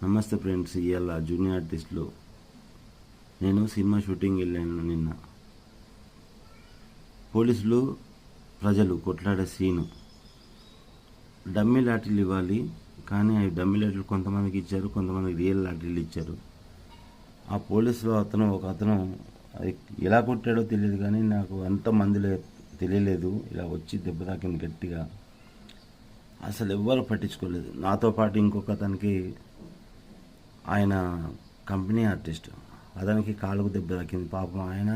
నమస్తే ఫ్రెండ్స్. ఇవాళ జూనియర్ ఆర్టిస్ట్లో నేను సినిమా షూటింగ్ వెళ్ళాను. నిన్న పోలీసులు ప్రజలు కొట్లాడే సీను. డమ్మీ లాఠీలు ఇవ్వాలి, కానీ అవి డమ్మీ లాఠీలు కొంతమందికి ఇచ్చారు, కొంతమందికి రియల్ లాఠీలు ఇచ్చారు. ఆ పోలీసులో ఒక అతను అది ఎలా కొట్టాడో తెలియదు, కానీ నాకు అంతమందిలో తెలియలేదు. ఇలా వచ్చి దెబ్బ తాకింది గట్టిగా. అసలు ఎవ్వరు పట్టించుకోలేదు. నాతో పాటు ఇంకొక అతనికి, ఆయన కంపెనీ ఆర్టిస్ట్, అతనికి కాలుకు దెబ్బ తాకింది. పాపం ఆయన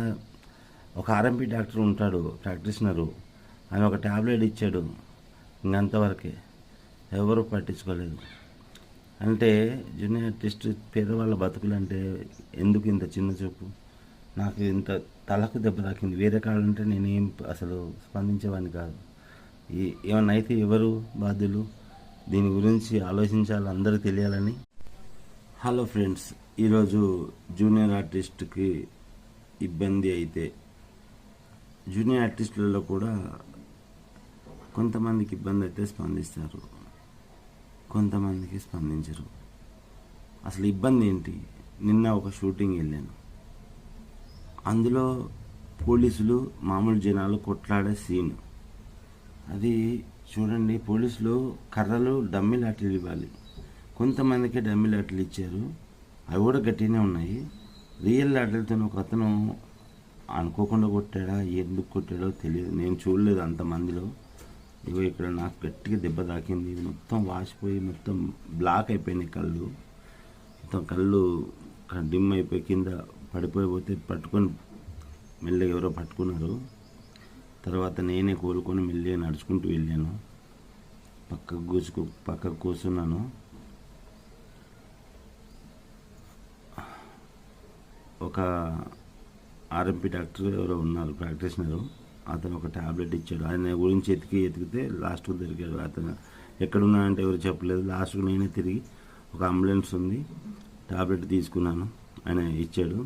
ఒక ఆర్ఎంపీ డాక్టర్ ఉంటాడు, ప్రాక్టీషనరు. ఆయన ఒక ట్యాబ్లెట్ ఇచ్చాడు, ఇంకంతవరకే. ఎవరు పట్టించుకోలేదు. అంటే జూనియర్ ఆర్టిస్ట్ పేదవాళ్ళ బతుకులు అంటే ఎందుకు ఇంత చిన్న చూపు? నాకు ఇంత తలకు దెబ్బ తాకింది. వేరే కాళ్ళంటే నేనేం అసలు స్పందించేవాడిని కాదు. ఏమన్నా అయితే ఎవరు బాధ్యులు? దీని గురించి ఆలోచించాలి, అందరూ తెలియాలని. హలో ఫ్రెండ్స్, ఈరోజు జూనియర్ ఆర్టిస్ట్కి ఇబ్బంది అయితే, జూనియర్ ఆర్టిస్టులలో కూడా కొంతమందికి ఇబ్బంది అయితే స్పందిస్తారు, కొంతమందికి స్పందించరు. అసలు ఇబ్బంది ఏంటి? నిన్న ఒక షూటింగ్ వెళ్ళాను, అందులో పోలీసులు మామూలు జనాలు కొట్లాడే సీన్. అది చూడండి, పోలీసులు కర్రలు డమ్మీ లాఠీలు ఇవ్వాలి, కొంతమందికి డమ్మీ లాఠీలు ఇచ్చారు. అవి కూడా గట్టిగానే ఉన్నాయి. రియల్ లాఠీలతో ఒక అతను అనుకోకుండా కొట్టాడా, ఎందుకు కొట్టాడో తెలియదు, నేను చూడలేదు అంతమందిలో. ఇగో ఇక్కడ నాకు గట్టిగా దెబ్బ తాకింది. మొత్తం వాసిపోయి మొత్తం బ్లాక్ అయిపోయినాయి కళ్ళు. మొత్తం కళ్ళు డిమ్ అయిపోయి కింద పడిపోయిపోతే పట్టుకొని మెల్లగా ఎవరో పట్టుకున్నారు. తర్వాత నేనే కోలుకొని మెల్లిగా నడుచుకుంటూ వెళ్ళాను. పక్కకు కూర్చున్నాను. ఒక ఆర్ఎంపీ డాక్టర్ ఎవరో ఉన్నారు, ప్రాక్టీషనరు. అతను ఒక ట్యాబ్లెట్ ఇచ్చాడు. ఆయన గురించి ఎతికితే లాస్ట్కు దొరికాడు. అతను ఎక్కడున్నాడంటే ఎవరు చెప్పలేదు. లాస్ట్కు నేనే తిరిగి ఒక అంబులెన్స్ ఉంది, ట్యాబ్లెట్ తీసుకున్నాను, ఆయన ఇచ్చాడు.